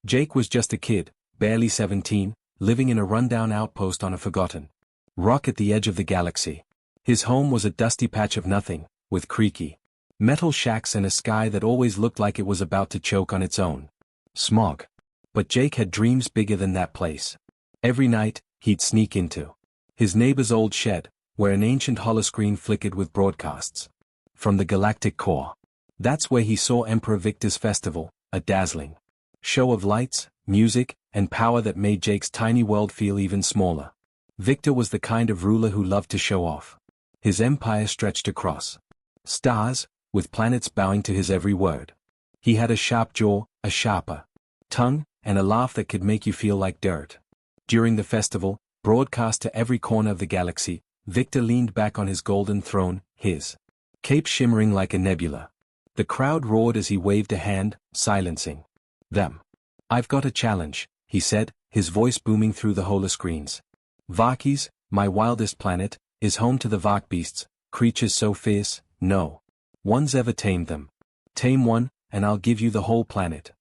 Jake was just a kid, barely 17, living in a rundown outpost on a forgotten rock at the edge of the galaxy. His home was a dusty patch of nothing, with creaky metal shacks and a sky that always looked like it was about to choke on its own smog. But Jake had dreams bigger than that place. Every night, he'd sneak into his neighbor's old shed, where an ancient holoscreen flickered with broadcasts from the galactic core. That's where he saw Emperor Victor's festival, a dazzling show of lights, music, and power that made Jake's tiny world feel even smaller. Victor was the kind of ruler who loved to show off. His empire stretched across stars, with planets bowing to his every word. He had a sharp jaw, a sharper tongue, and a laugh that could make you feel like dirt. During the festival, broadcast to every corner of the galaxy, Victor leaned back on his golden throne, his cape shimmering like a nebula. The crowd roared as he waved a hand, silencing them. "I've got a challenge," he said, his voice booming through the holoscreens. "Vakis, my wildest planet, is home to the Vak beasts, creatures so fierce, no one's ever tamed them. Tame one, and I'll give you the whole planet."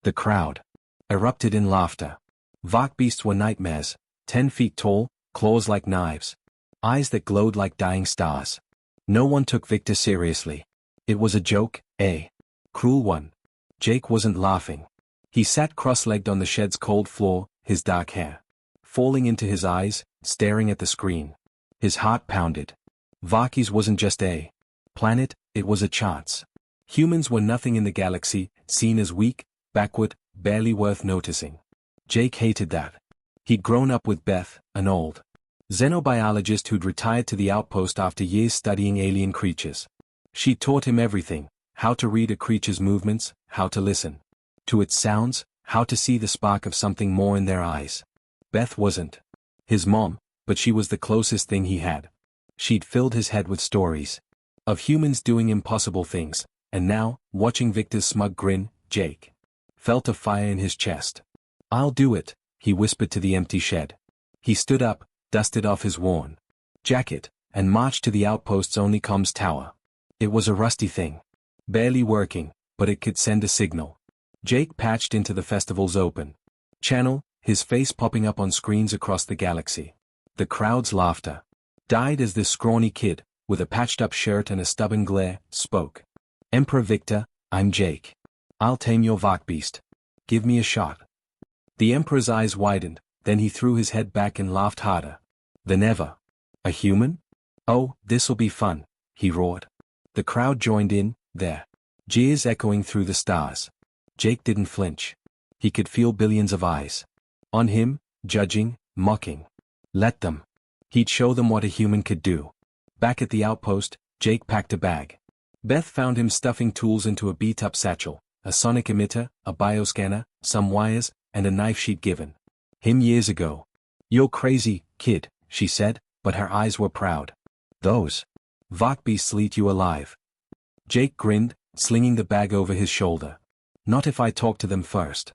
The crowd erupted in laughter. Vak beasts were nightmares, 10 feet tall, claws like knives, eyes that glowed like dying stars. No one took Victor seriously. It was a joke, a cruel one. Jake wasn't laughing. He sat cross-legged on the shed's cold floor, his dark hair falling into his eyes, staring at the screen. His heart pounded. Vakis wasn't just a planet, it was a chance. Humans were nothing in the galaxy, seen as weak, backward, barely worth noticing. Jake hated that. He'd grown up with Beth, an old xenobiologist who'd retired to the outpost after years studying alien creatures. She taught him everything: how to read a creature's movements, how to listen to its sounds, how to see the spark of something more in their eyes. Beth wasn't his mom, but she was the closest thing he had. She'd filled his head with stories of humans doing impossible things, and now, watching Victor's smug grin, Jake felt a fire in his chest. "I'll do it," he whispered to the empty shed. He stood up, dusted off his worn jacket, and marched to the outpost's only comms tower. It was a rusty thing, barely working, but it could send a signal. Jake patched into the festival's open channel, his face popping up on screens across the galaxy. The crowd's laughter died as this scrawny kid, with a patched-up shirt and a stubborn glare, spoke. "Emperor Victor, I'm Jake. I'll tame your Vak beast. Give me a shot." The Emperor's eyes widened, then he threw his head back and laughed harder than ever. "A human? Oh, this'll be fun," he roared. The crowd joined in, their jeers echoing through the stars. Jake didn't flinch. He could feel billions of eyes on him, judging, mocking. Let them. He'd show them what a human could do. Back at the outpost, Jake packed a bag. Beth found him stuffing tools into a beat-up satchel, a sonic emitter, a bioscanner, some wires, and a knife she'd given him years ago. "You're crazy, kid," she said, but her eyes were proud. "Those Vak beasts eat you alive." Jake grinned, slinging the bag over his shoulder. "Not if I talk to them first."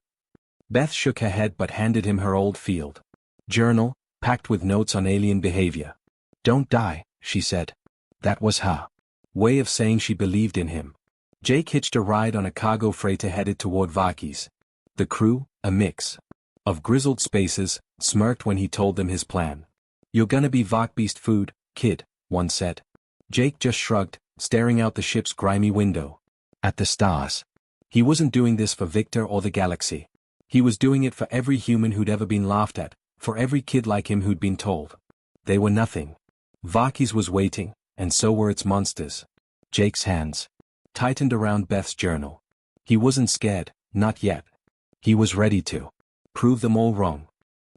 Beth shook her head but handed him her old field journal, packed with notes on alien behavior. "Don't die," she said. That was her way of saying she believed in him. Jake hitched a ride on a cargo freighter headed toward Vakis. The crew, a mix of grizzled spacers, smirked when he told them his plan. "You're gonna be Vak beast food, kid," one said. Jake just shrugged, staring out the ship's grimy window at the stars. He wasn't doing this for Victor or the galaxy. He was doing it for every human who'd ever been laughed at, for every kid like him who'd been told they were nothing. Vakis was waiting, and so were its monsters. Jake's hands tightened around Beth's journal. He wasn't scared, not yet. He was ready to prove them all wrong.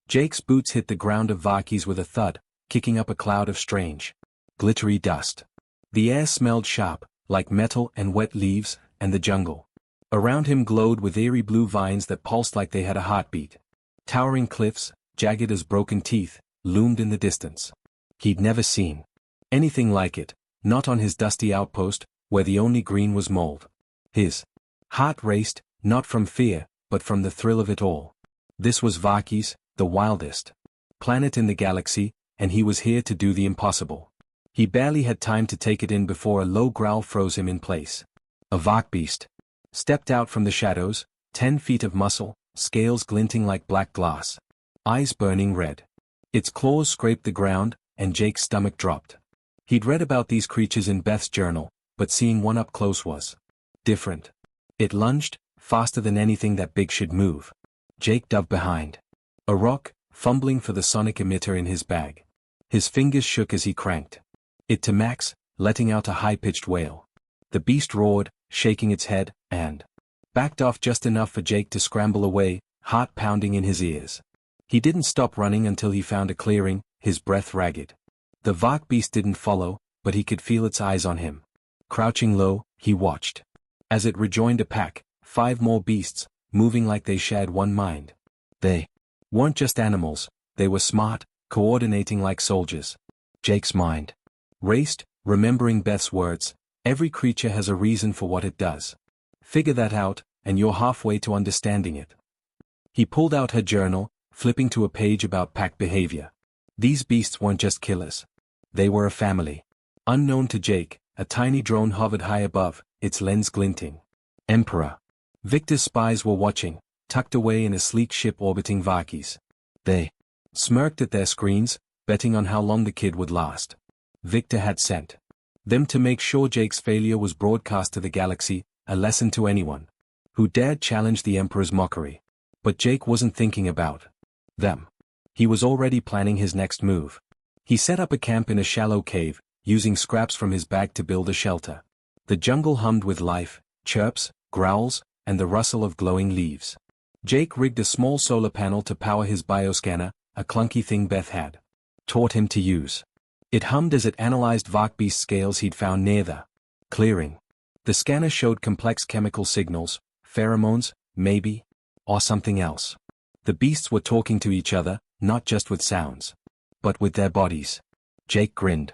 Jake's boots hit the ground of Vakis with a thud, kicking up a cloud of strange, glittery dust. The air smelled sharp, like metal and wet leaves, and the jungle around him glowed with eerie blue vines that pulsed like they had a heartbeat. Towering cliffs, jagged as broken teeth, loomed in the distance. He'd never seen anything like it, not on his dusty outpost, where the only green was mold. His heart raced, not from fear, but from the thrill of it all. This was Vakis, the wildest planet in the galaxy, and he was here to do the impossible. He barely had time to take it in before a low growl froze him in place. A Vak beast stepped out from the shadows, 10 feet of muscle, scales glinting like black glass. Eyes burning red. Its claws scraped the ground, and Jake's stomach dropped. He'd read about these creatures in Beth's journal, but seeing one up close was different. It lunged, faster than anything that big should move. Jake dove behind a rock, fumbling for the sonic emitter in his bag. His fingers shook as he cranked it to max, letting out a high-pitched wail. The beast roared, shaking its head, and backed off just enough for Jake to scramble away, heart pounding in his ears. He didn't stop running until he found a clearing, his breath ragged. The Vark beast didn't follow, but he could feel its eyes on him. Crouching low, he watched as it rejoined a pack, 5 more beasts, moving like they shared one mind. They weren't just animals, they were smart, coordinating like soldiers. Jake's mind raced, remembering Beth's words, every creature has a reason for what it does. Figure that out, and you're halfway to understanding it. He pulled out her journal, flipping to a page about pack behavior. These beasts weren't just killers. They were a family. Unknown to Jake, a tiny drone hovered high above, its lens glinting. Emperor. Victor's spies were watching, tucked away in a sleek ship orbiting Vakis. They smirked at their screens, betting on how long the kid would last. Victor had sent them to make sure Jake's failure was broadcast to the galaxy, a lesson to anyone who dared challenge the Emperor's mockery. But Jake wasn't thinking about them. He was already planning his next move. He set up a camp in a shallow cave, using scraps from his bag to build a shelter. The jungle hummed with life, chirps, growls, and the rustle of glowing leaves. Jake rigged a small solar panel to power his bioscanner, a clunky thing Beth had taught him to use. It hummed as it analyzed Varkbeast scales he'd found near the clearing. The scanner showed complex chemical signals, pheromones, maybe, or something else. The beasts were talking to each other, not just with sounds, but with their bodies. Jake grinned.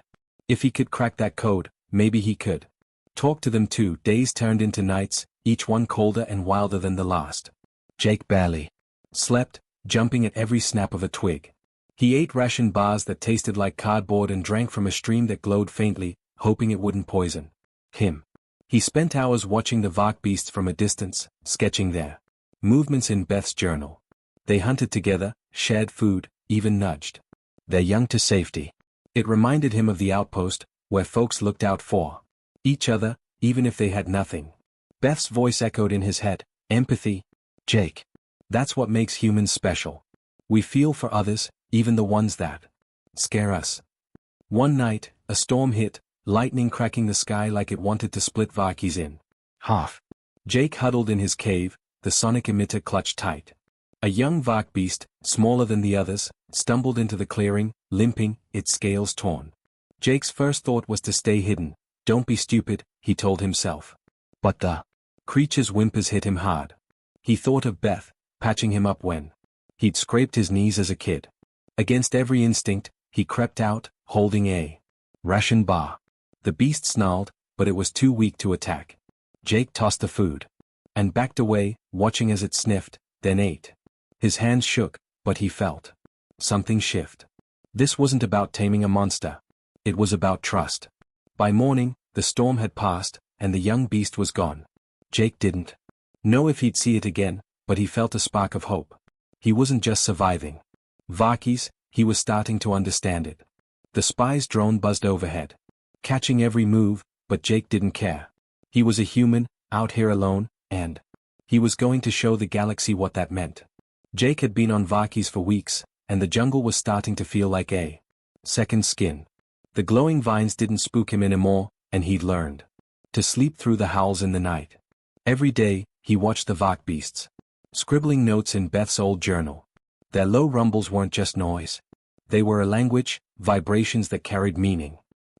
If he could crack that code, maybe he could talk to them too. Days turned into nights, each one colder and wilder than the last. Jake barely slept, jumping at every snap of a twig. He ate ration bars that tasted like cardboard and drank from a stream that glowed faintly, hoping it wouldn't poison him. He spent hours watching the Vark beasts from a distance, sketching their movements in Beth's journal. They hunted together, shared food, even nudged their young to safety. It reminded him of the outpost, where folks looked out for each other, even if they had nothing. Beth's voice echoed in his head, empathy. Jake. That's what makes humans special. We feel for others, even the ones that scare us. One night, a storm hit, lightning cracking the sky like it wanted to split Vakis in half. Jake huddled in his cave, the sonic emitter clutched tight. A young Vark beast, smaller than the others, stumbled into the clearing, limping, its scales torn. Jake's first thought was to stay hidden. Don't be stupid, he told himself. But the creature's whimpers hit him hard. He thought of Beth, patching him up when he'd scraped his knees as a kid. Against every instinct, he crept out, holding a ration bar. The beast snarled, but it was too weak to attack. Jake tossed the food and backed away, watching as it sniffed, then ate. His hands shook, but he felt something shift. This wasn't about taming a monster. It was about trust. By morning, the storm had passed, and the young beast was gone. Jake didn't know if he'd see it again, but he felt a spark of hope. He wasn't just surviving Vakis, he was starting to understand it. The spy's drone buzzed overhead, catching every move, but Jake didn't care. He was a human, out here alone, and he was going to show the galaxy what that meant. Jake had been on Vakis for weeks, and the jungle was starting to feel like a second skin. The glowing vines didn't spook him anymore, and he'd learned to sleep through the howls in the night. Every day, he watched the Vark beasts, scribbling notes in Beth's old journal. Their low rumbles weren't just noise. They were a language, vibrations that carried meaning.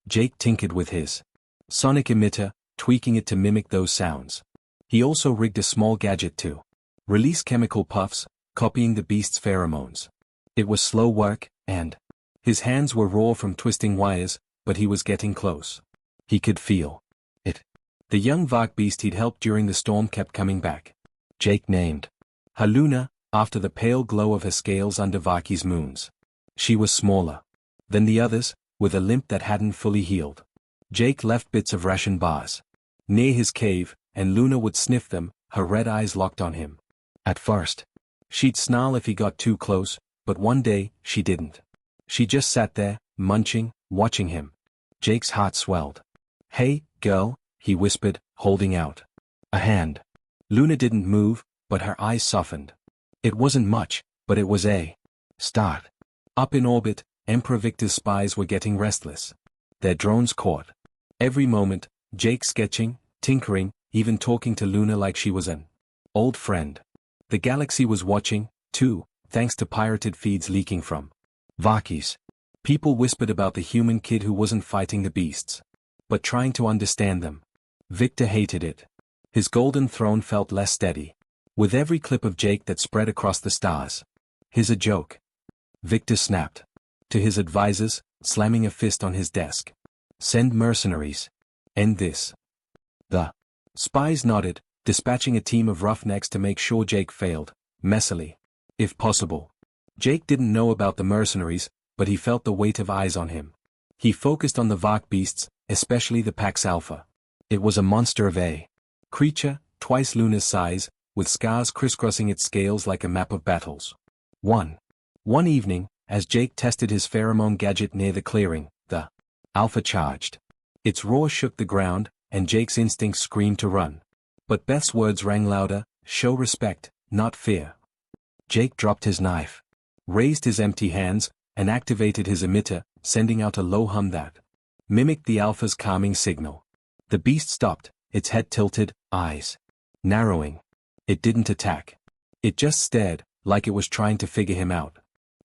Jake tinkered with his sonic emitter, tweaking it to mimic those sounds. He also rigged a small gadget to release chemical puffs, copying the beast's pheromones. It was slow work, and his hands were raw from twisting wires, but he was getting close. He could feel it. The young Vark beast he'd helped during the storm kept coming back. Jake named her Luna, after the pale glow of her scales under Vaki's moons. She was smaller than the others, with a limp that hadn't fully healed. Jake left bits of ration bars near his cave, and Luna would sniff them, her red eyes locked on him. At first, She'd snarl if he got too close, but one day, she didn't. She just sat there, munching, watching him. Jake's heart swelled. "Hey, girl," he whispered, holding out a hand. Luna didn't move, but her eyes softened. It wasn't much, but it was a start. Up in orbit, Emperor Victor's spies were getting restless. Their drones caught. Every moment, Jake sketching, tinkering, even talking to Luna like she was an old friend. The galaxy was watching, too, thanks to pirated feeds leaking from Vakis. People whispered about the human kid who wasn't fighting the beasts, but trying to understand them. Victor hated it. His golden throne felt less steady. With every clip of Jake that spread across the stars. "Here's a joke." Victor snapped. To his advisors, slamming a fist on his desk. "Send mercenaries. End this." The spies nodded, dispatching a team of roughnecks to make sure Jake failed, messily. If possible. Jake didn't know about the mercenaries, but he felt the weight of eyes on him. He focused on the Vak beasts, especially the Pax Alpha. It was a monster of a creature, twice Luna's size, with scars crisscrossing its scales like a map of battles. One evening, as Jake tested his pheromone gadget near the clearing, the Alpha charged. Its roar shook the ground, and Jake's instincts screamed to run. But Beth's words rang louder, "Show respect, not fear." Jake dropped his knife, raised his empty hands, and activated his emitter, sending out a low hum that mimicked the Alpha's calming signal. The beast stopped, its head tilted, eyes narrowing. It didn't attack. It just stared, like it was trying to figure him out.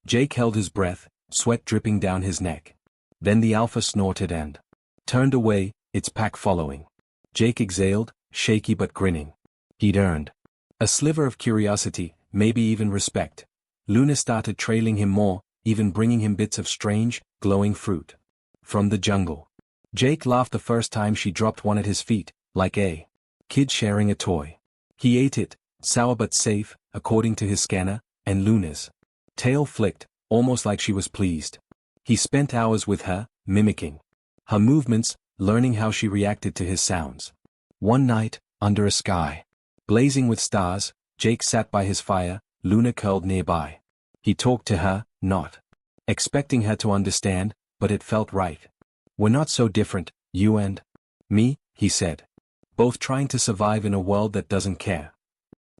Jake held his breath, sweat dripping down his neck. Then the Alpha snorted and turned away, its pack following. Jake exhaled, shaky but grinning. He'd earned a sliver of curiosity, maybe even respect. Luna started trailing him more, even bringing him bits of strange, glowing fruit from the jungle. Jake laughed the first time she dropped one at his feet, like a kid sharing a toy. He ate it, sour but safe, according to his scanner, and Luna's tail flicked, almost like she was pleased. He spent hours with her, mimicking her movements, learning how she reacted to his sounds. One night, under a sky blazing with stars, Jake sat by his fire, Luna curled nearby. He talked to her, not expecting her to understand, but it felt right. "We're not so different, you and me," he said. "Both trying to survive in a world that doesn't care."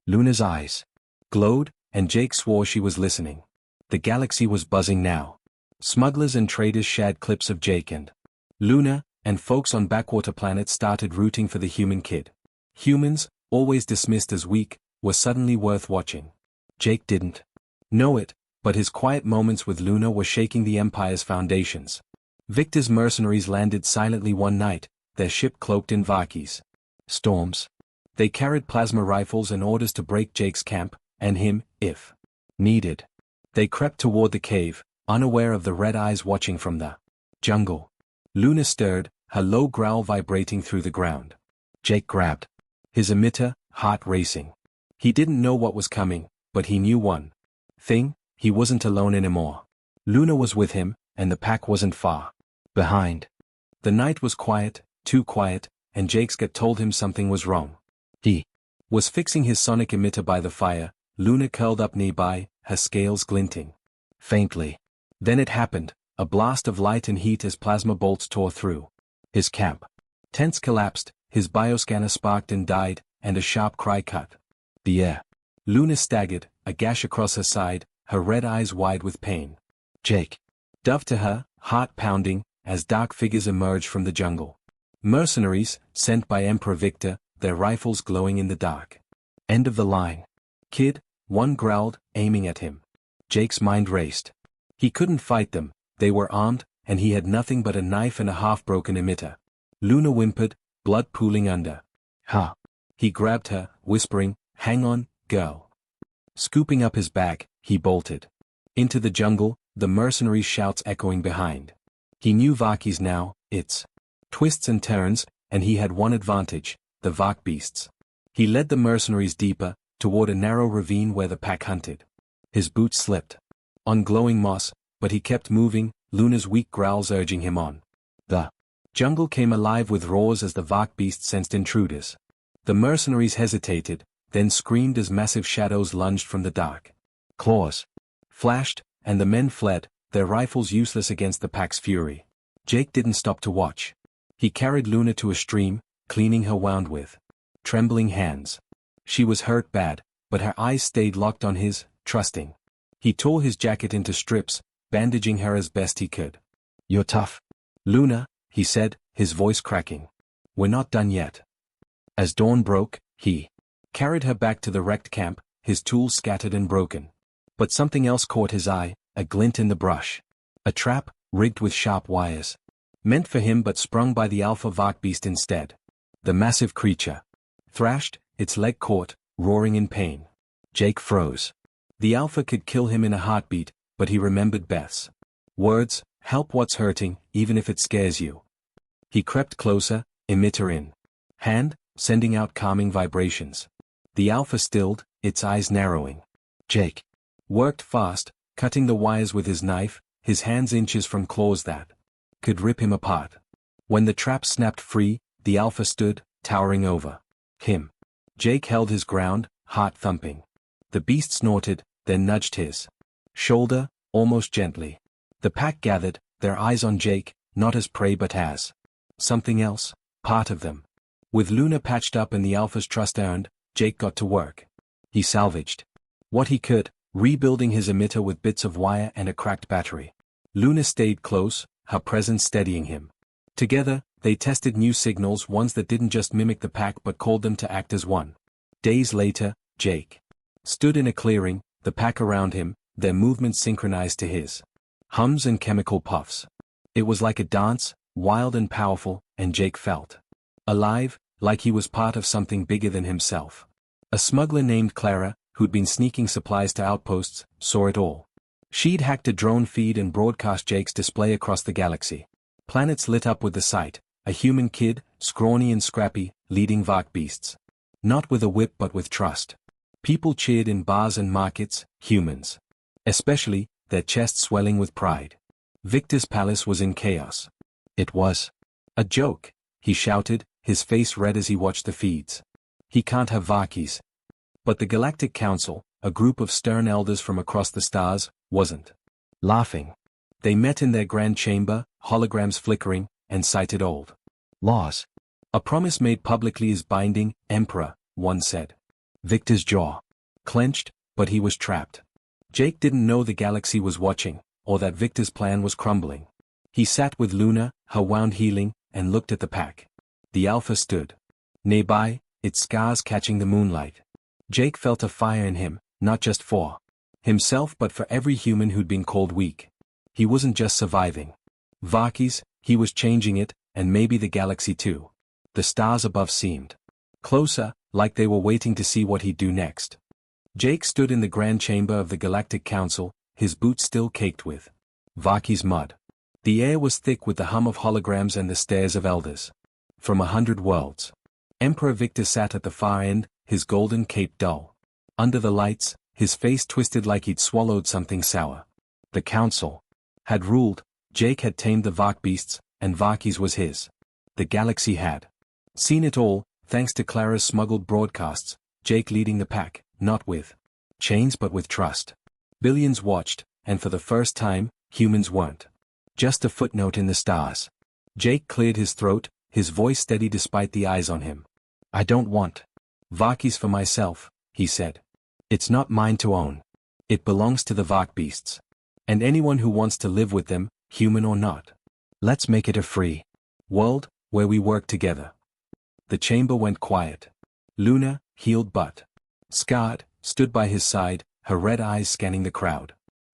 Luna's eyes glowed, and Jake swore she was listening. The galaxy was buzzing now. Smugglers and traders shared clips of Jake and Luna, and folks on backwater planets started rooting for the human kid. Humans, always dismissed as weak, were suddenly worth watching. Jake didn't know it, but his quiet moments with Luna were shaking the Empire's foundations. Victor's mercenaries landed silently one night, their ship cloaked in Vakis storms. They carried plasma rifles and orders to break Jake's camp, and him, if needed. They crept toward the cave, unaware of the red eyes watching from the jungle. Luna stirred, her low growl vibrating through the ground. Jake grabbed his emitter, heart racing. He didn't know what was coming, but he knew one thing: he wasn't alone anymore. Luna was with him, and the pack wasn't far behind. The night was quiet, too quiet, and Jake's gut told him something was wrong. He was fixing his sonic emitter by the fire, Luna curled up nearby, her scales glinting faintly. Then it happened, a blast of light and heat as plasma bolts tore through his camp. Tents collapsed, his bioscanner sparked and died, and a sharp cry cut the air. Luna staggered, a gash across her side, her red eyes wide with pain. Jake dove to her, heart pounding, as dark figures emerged from the jungle. Mercenaries, sent by Emperor Victor, their rifles glowing in the dark. "End of the line, kid," one growled, aiming at him. Jake's mind raced. He couldn't fight them, they were armed, and he had nothing but a knife and a half-broken emitter. Luna whimpered, blood pooling under her. He grabbed her, whispering, "Hang on, girl." Scooping up his bag, he bolted into the jungle, the mercenaries' shouts echoing behind. He knew Vakis now, its twists and turns, and he had one advantage: the Vak beasts. He led the mercenaries deeper, toward a narrow ravine where the pack hunted. His boots slipped on glowing moss, but he kept moving, Luna's weak growls urging him on. The jungle came alive with roars as the Vak beasts sensed intruders. The mercenaries hesitated, then screamed as massive shadows lunged from the dark. Claws flashed, and the men fled, their rifles useless against the pack's fury. Jake didn't stop to watch. He carried Luna to a stream, cleaning her wound with trembling hands. She was hurt bad, but her eyes stayed locked on his, trusting. He tore his jacket into strips, bandaging her as best he could. "You're tough, Luna," he said, his voice cracking. "We're not done yet." As dawn broke, he carried her back to the wrecked camp, his tools scattered and broken. But something else caught his eye, a glint in the brush. A trap, rigged with sharp wires. Meant for him but sprung by the alpha Vark beast instead. The massive creature thrashed, its leg caught, roaring in pain. Jake froze. The alpha could kill him in a heartbeat, but he remembered Beth's words, "Help what's hurting, even if it scares you." He crept closer, emitter in hand, sending out calming vibrations. The alpha stilled, its eyes narrowing. Jake worked fast, cutting the wires with his knife, his hands inches from claws that could rip him apart. When the trap snapped free, the alpha stood, towering over him. Jake held his ground, heart thumping. The beast snorted, then nudged his shoulder, almost gently. The pack gathered, their eyes on Jake, not as prey but as something else, part of them. With Luna patched up and the alpha's trust earned, Jake got to work. He salvaged what he could, rebuilding his emitter with bits of wire and a cracked battery. Luna stayed close, her presence steadying him. Together, they tested new signals, ones that didn't just mimic the pack but called them to act as one. Days later, Jake stood in a clearing, the pack around him, their movements synchronized to his hums and chemical puffs. It was like a dance, wild and powerful, and Jake felt alive, like he was part of something bigger than himself. A smuggler named Clara, who'd been sneaking supplies to outposts, saw it all. She'd hacked a drone feed and broadcast Jake's display across the galaxy. Planets lit up with the sight, a human kid, scrawny and scrappy, leading Vark beasts. Not with a whip but with trust. People cheered in bars and markets, humans. Especially, their chests swelling with pride. Victor's palace was in chaos. It was a joke, he shouted, his face red as he watched the feeds. He can't have Varkies. But the Galactic Council, a group of stern elders from across the stars, wasn't laughing. They met in their grand chamber, holograms flickering, and cited old laws. "A promise made publicly is binding, Emperor," one said. Victor's jaw clenched, but he was trapped. Jake didn't know the galaxy was watching, or that Victor's plan was crumbling. He sat with Luna, her wound healing, and looked at the pack. The alpha stood nearby, its scars catching the moonlight. Jake felt a fire in him, not just for himself but for every human who'd been called weak. He wasn't just surviving Varkies, he was changing it, and maybe the galaxy too. The stars above seemed closer, like they were waiting to see what he'd do next. Jake stood in the grand chamber of the Galactic Council, his boots still caked with Varkies mud. The air was thick with the hum of holograms and the stares of elders. From 100 worlds. Emperor Victor sat at the far end, his golden cape dull. Under the lights, his face twisted like he'd swallowed something sour. The council had ruled, Jake had tamed the Vark beasts, and Varkies was his. The galaxy had seen it all, thanks to Clara's smuggled broadcasts, Jake leading the pack, not with chains but with trust. Billions watched, and for the first time, humans weren't just a footnote in the stars. Jake cleared his throat, his voice steady despite the eyes on him. "I don't want Varkies for myself," he said. "It's not mine to own. It belongs to the Vark beasts. And anyone who wants to live with them, human or not. Let's make it a free world, where we work together." The chamber went quiet. Luna, healed but scarred, stood by his side, her red eyes scanning the crowd.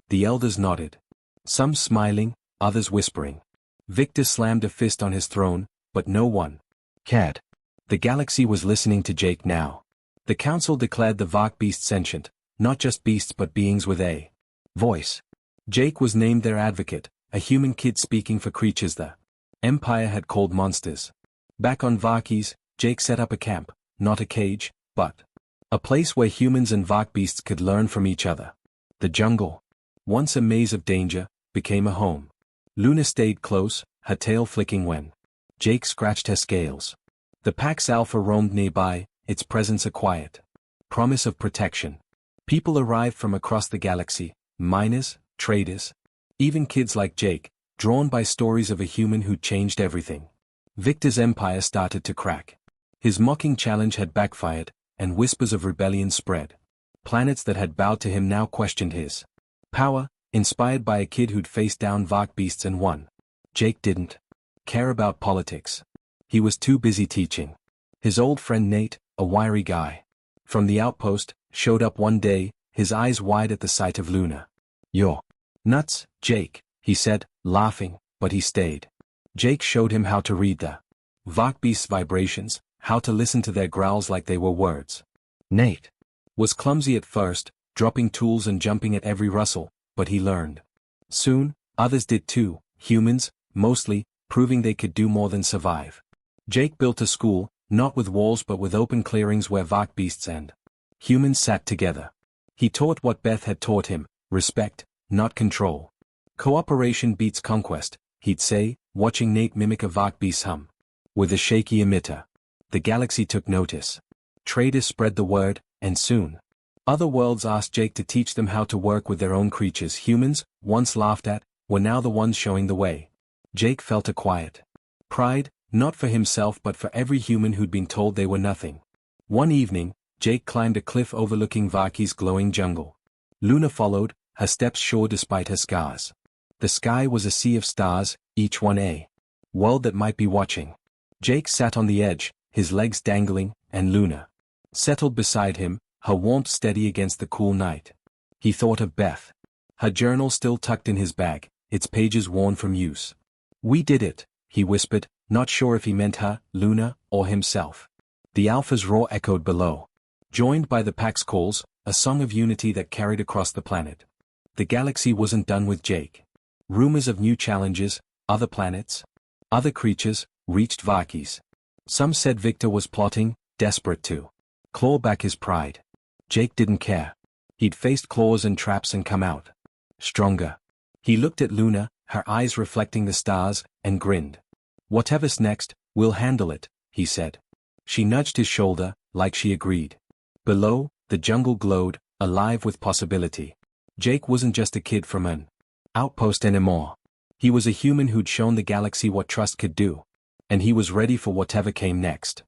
The elders nodded. Some smiling, others whispering. Victor slammed a fist on his throne, but no one cared. The galaxy was listening to Jake now. The council declared the Vark beasts sentient, not just beasts but beings with a voice. Jake was named their advocate, a human kid speaking for creatures the Empire had called monsters. Back on Varkies, Jake set up a camp, not a cage, but a place where humans and Vark beasts could learn from each other. The jungle, once a maze of danger, became a home. Luna stayed close, her tail flicking when Jake scratched her scales. The pack's alpha roamed nearby, its presence a quiet promise of protection. People arrived from across the galaxy, miners, traders, even kids like Jake, drawn by stories of a human who'd changed everything. Victor's empire started to crack. His mocking challenge had backfired, and whispers of rebellion spread. Planets that had bowed to him now questioned his power, inspired by a kid who'd faced down Vark beasts and won. Jake didn't care about politics. He was too busy teaching. His old friend Nate, a wiry guy from the outpost, showed up one day, his eyes wide at the sight of Luna. "You're nuts, Jake," he said, laughing, but he stayed. Jake showed him how to read the Vark beast's vibrations, how to listen to their growls like they were words. Nate was clumsy at first, dropping tools and jumping at every rustle, but he learned. Soon, others did too, humans, mostly, proving they could do more than survive. Jake built a school, not with walls but with open clearings where Vark beasts and humans sat together. He taught what Beth had taught him, respect, not control. Cooperation beats conquest, he'd say, watching Nate mimic a Vark beast's hum. With a shaky emitter. The galaxy took notice. Traders spread the word, and soon, other worlds asked Jake to teach them how to work with their own creatures. Humans, once laughed at, were now the ones showing the way. Jake felt a quiet pride, not for himself but for every human who'd been told they were nothing. One evening, Jake climbed a cliff overlooking Varky's glowing jungle. Luna followed, her steps sure despite her scars. The sky was a sea of stars, each one a world that might be watching. Jake sat on the edge, his legs dangling, and Luna settled beside him, her warmth steady against the cool night. He thought of Beth. Her journal still tucked in his bag, its pages worn from use. "We did it," he whispered, not sure if he meant her, Luna, or himself. The Alpha's roar echoed below. Joined by the Pack's calls, a song of unity that carried across the planet. The galaxy wasn't done with Jake. Rumors of new challenges, other planets, other creatures, reached Varkis. Some said Victor was plotting, desperate to claw back his pride. Jake didn't care. He'd faced claws and traps and come out stronger. He looked at Luna, her eyes reflecting the stars, and grinned. "Whatever's next, we'll handle it," he said. She nudged his shoulder, like she agreed. Below, the jungle glowed, alive with possibility. Jake wasn't just a kid from an outpost anymore. He was a human who'd shown the galaxy what trust could do. And he was ready for whatever came next.